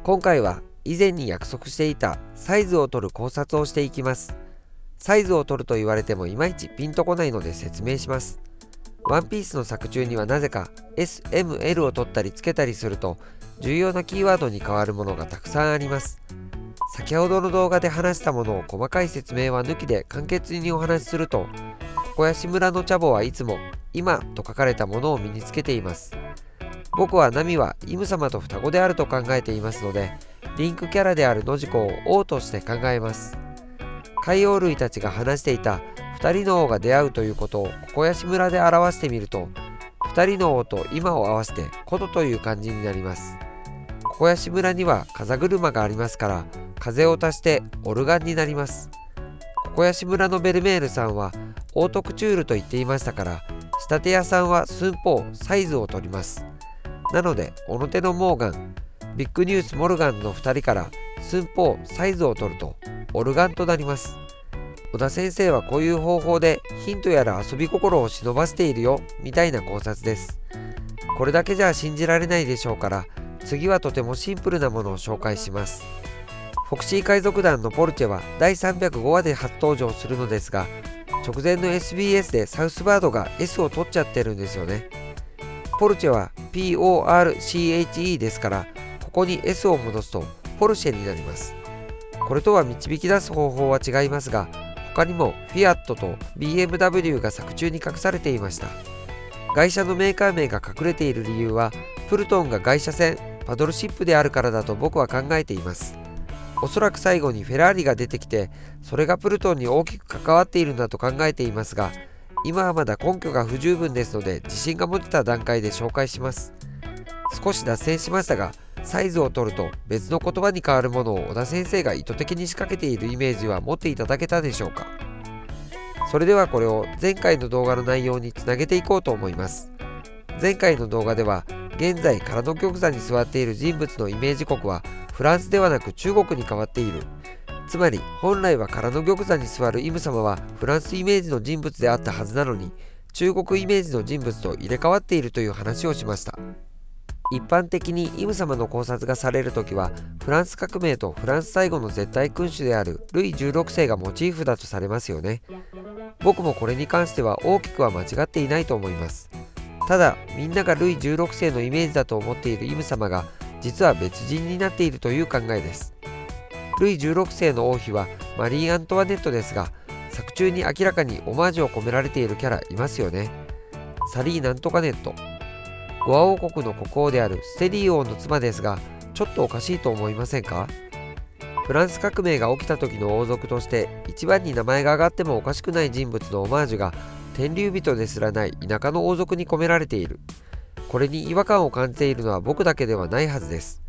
今回は以前に約束していたサイズを取る考察をしていきます。サイズを取ると言われてもいまいちピンとこないので説明します。ワンピースの作中にはなぜか S、M、L を取ったりつけたりすると重要なキーワードに変わるものがたくさんあります。先ほどの動画で話したものを細かい説明は抜きで簡潔にお話しすると、小林村のチャボはいつも今と書かれたものを身につけています。僕はナミはイム様と双子であると考えていますので、リンクキャラであるノジコを王として考えます。海洋類たちが話していた2人の王が出会うということを小林村で表してみると、2人の王と今を合わせてことという感じになります。小林村には風車がありますから、風を足してオルガンになります。小林村のベルメールさんはオートクチュールと言っていましたから、仕立て屋さんは寸法サイズを取ります。なので表のモーガン、ビッグニュースモルガンの2人から寸法サイズを取るとオルガンとなります。小田先生はこういう方法でヒントやら遊び心を忍ばせているよみたいな考察です。これだけじゃ信じられないでしょうから、次はとてもシンプルなものを紹介します。フォクシー海賊団のポルチェは第305話で初登場するのですが、直前の SBS でサウスバードが S を取っちゃってるんですよね。ポルチェは PORCHE ですから、ここに S を戻すとポルシェになります。これとは導き出す方法は違いますが、他にもフィアットと BMW が作中に隠されていました。外車のメーカー名が隠れている理由は、プルトンが外車船パドルシップであるからだと僕は考えています。おそらく最後にフェラーリが出てきて、それがプルトンに大きく関わっているんだと考えていますが、今はまだ根拠が不十分ですので、自信が持てた段階で紹介します。少し脱線しましたが、サイズを取ると別の言葉に変わるものを小田先生が意図的に仕掛けているイメージは持っていただけたでしょうか。それではこれを前回の動画の内容につなげていこうと思います。前回の動画では、現在唐野玉座に座っている人物のイメージ国はフランスではなく中国に変わっている。つまり本来は唐野玉座に座るイム様はフランスイメージの人物であったはずなのに、中国イメージの人物と入れ替わっているという話をしました。一般的にイム様の考察がされるときは、フランス革命とフランス最後の絶対君主であるルイ16世がモチーフだとされますよね。僕もこれに関しては大きくは間違っていないと思います。ただ、みんながルイ16世のイメージだと思っているイム様が実は別人になっているという考えです。ルイ16世の王妃はマリー・アントワネットですが、作中に明らかにオマージュを込められているキャラいますよね。サリー・ナントカネット。ゴア王国の国王であるステリー王の妻ですが、ちょっとおかしいと思いませんか？フランス革命が起きた時の王族として一番に名前が挙がってもおかしくない人物のオマージュが、天竜人ですらない田舎の王族に込められている。これに違和感を感じているのは僕だけではないはずです。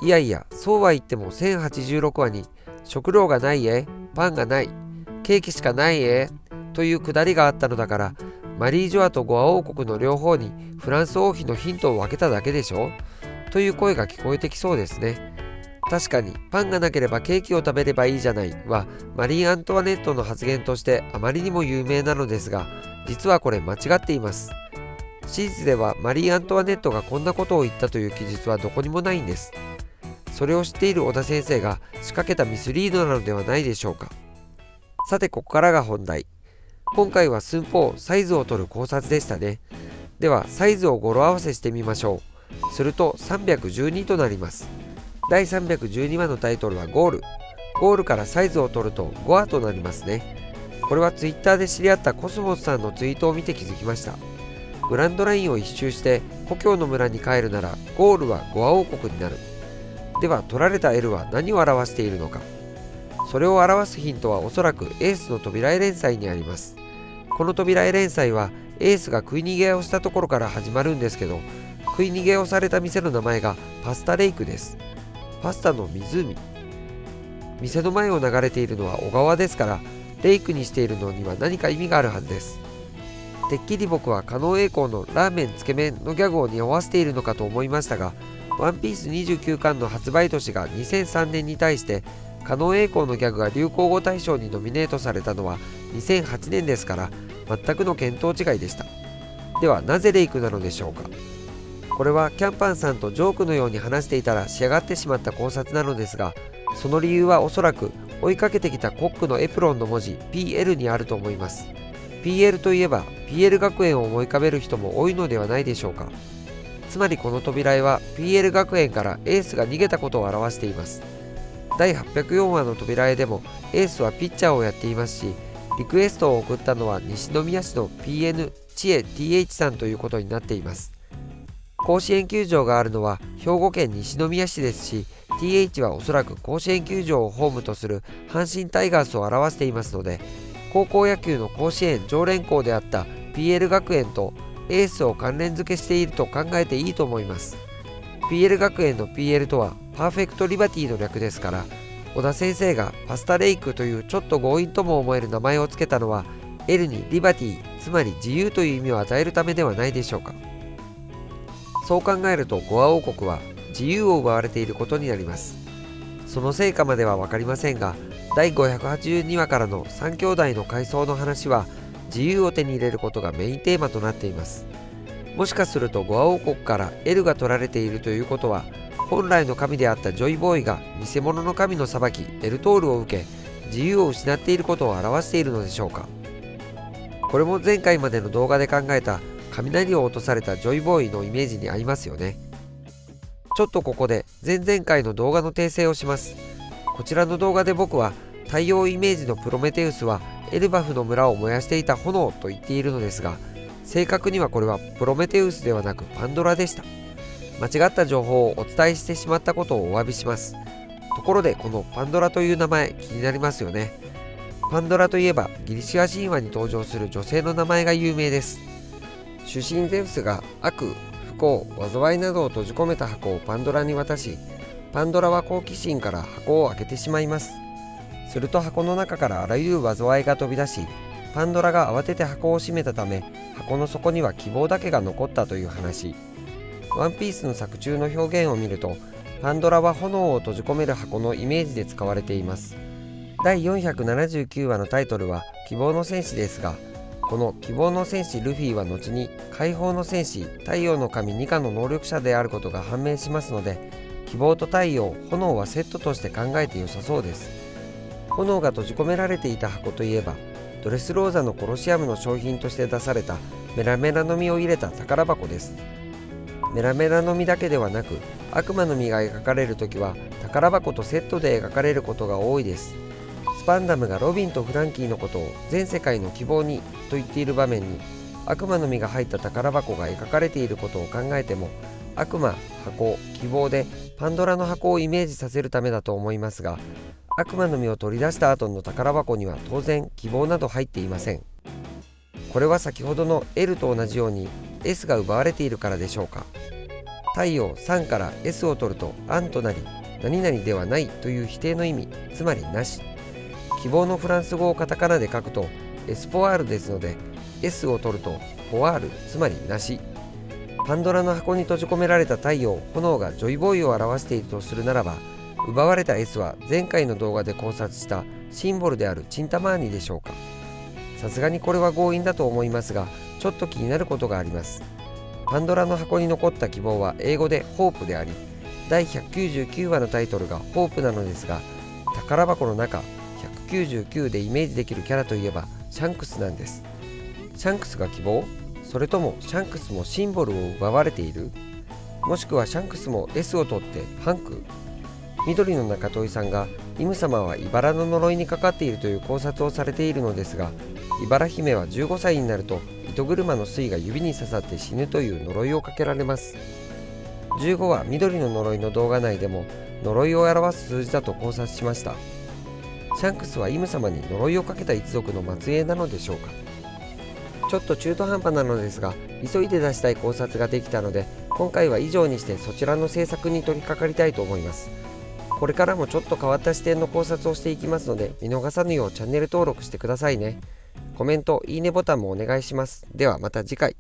いやいや、そうは言っても1086話に食料がないパンがない、ケーキしかないというくだりがあったのだから、マリージョアとゴア王国の両方にフランス王妃のヒントを分けただけでしょという声が聞こえてきそうですね。確かにパンがなければケーキを食べればいいじゃないはマリー・アントワネットの発言としてあまりにも有名なのですが、実はこれ間違っています。史実ではマリー・アントワネットがこんなことを言ったという記述はどこにもないんです。それを知っている小田先生が仕掛けたミスリードなのではないでしょうか。さてここからが本題。今回は寸法サイズを取る考察でしたね。ではサイズを語呂合わせしてみましょう。すると312となります。第312話のタイトルはゴール。ゴールからサイズを取ると5話となりますね。これはツイッターで知り合ったコスモスさんのツイートを見て気づきました。グランドラインを一周して故郷の村に帰るならゴールはゴア王国になる。では取られた L は何を表しているのか。それを表すヒントはおそらくエースの扉絵連載にあります。この扉絵連載はエースが食い逃げをしたところから始まるんですけど、食い逃げをされた店の名前がパスタレイクです。パスタの湖。店の前を流れているのは小川ですから、レイクにしているのには何か意味があるはずです。てっきり僕は加納栄光のラーメンつけ麺のギャグを匂わせているのかと思いましたが、ワンピース29巻の発売年が2003年に対して加納栄光のギャグが流行語大賞にノミネートされたのは2008年ですから、全くの見当違いでした。ではなぜレイクなのでしょうか。これはキャンパンさんとジョークのように話していたら仕上がってしまった考察なのですが、その理由はおそらく追いかけてきたコックのエプロンの文字 PL にあると思います。 PL といえば PL 学園を思い浮かべる人も多いのではないでしょうか。つまりこの扉絵は PL 学園からエースが逃げたことを表しています。第804話の扉絵でもエースはピッチャーをやっていますし、リクエストを送ったのは西宮市の PN 知恵 TH さんということになっています。甲子園球場があるのは兵庫県西宮市ですし、 TH はおそらく甲子園球場をホームとする阪神タイガースを表していますので、高校野球の甲子園常連校であった PL 学園とエースを関連付けしていると考えていいと思います。 PL 学園の PL とはパーフェクトリバティの略ですから、小田先生がパスタレイクというちょっと強引とも思える名前を付けたのは L にリバティ、つまり自由という意味を与えるためではないでしょうか。そう考えるとゴア王国は自由を奪われていることになります。その成果までは分かりませんが、第582話からの3兄弟の回想の話は自由を手に入れることがメインテーマとなっています。もしかするとゴア王国から L が取られているということは、本来の神であったジョイボーイが偽物の神の裁きエルトールを受け自由を失っていることを表しているのでしょうか。これも前回までの動画で考えた雷を落とされたジョイボーイのイメージに合いますよね。ちょっとここで前々回の動画の訂正をします。こちらの動画で僕は太陽イメージのプロメテウスはエルバフの村を燃やしていた炎と言っているのですが、正確にはこれはプロメテウスではなくパンドラでした。間違った情報をお伝えしてしまったことをお詫びします。ところでこのパンドラという名前気になりますよね。パンドラといえばギリシア神話に登場する女性の名前が有名です。主神ゼウスが悪、不幸、災いなどを閉じ込めた箱をパンドラに渡し、パンドラは好奇心から箱を開けてしまいます。すると箱の中からあらゆる災いが飛び出し、パンドラが慌てて箱を閉めたため、箱の底には希望だけが残ったという話。ワンピースの作中の表現を見ると、パンドラは炎を閉じ込める箱のイメージで使われています。第479話のタイトルは希望の戦士ですが、この希望の戦士ルフィは後に解放の戦士太陽の神ニカの能力者であることが判明しますので、希望と太陽、炎はセットとして考えて良さそうです。炎が閉じ込められていた箱といえば、ドレスローザのコロシアムの商品として出されたメラメラの実を入れた宝箱です。メラメラの実だけではなく、悪魔の実が描かれるときは宝箱とセットで描かれることが多いです。スパンダムがロビンとフランキーのことを全世界の希望にと言っている場面に悪魔の実が入った宝箱が描かれていることを考えても、悪魔、箱、希望でパンドラの箱をイメージさせるためだと思いますが、悪魔の実を取り出した後の宝箱には当然希望など入っていません。これは先ほどの L と同じように S が奪われているからでしょうか。太陽3から S を取るとアンとなり、何々ではないという否定の意味、つまりなし。希望のフランス語をカタカナで書くとエスポワールですので、 S を取るとポワール、つまりなし。パンドラの箱に閉じ込められた太陽、炎がジョイボーイを表しているとするならば、奪われた S は前回の動画で考察したシンボルであるチンタマーニでしょうか。さすがにこれは強引だと思いますが、ちょっと気になることがあります。パンドラの箱に残った希望は英語でホープであり、第199話のタイトルがホープなのですが、宝箱の中199でイメージできるキャラといえばシャンクスなんです。シャンクスが希望？それともシャンクスもシンボルを奪われている？もしくはシャンクスも S を取ってハンク？緑の中戸井さんがイム様は茨の呪いにかかっているという考察をされているのですが、茨姫は15歳になると糸車の杭が指に刺さって死ぬという呪いをかけられます。15は緑の呪いの動画内でも呪いを表す数字だと考察しました。シャンクスはイム様に呪いをかけた一族の末裔なのでしょうか。ちょっと中途半端なのですが、急いで出したい考察ができたので、今回は以上にしてそちらの制作に取り掛かりたいと思います。これからもちょっと変わった視点の考察をしていきますので、見逃さぬようチャンネル登録してくださいね。コメント、いいねボタンもお願いします。ではまた次回。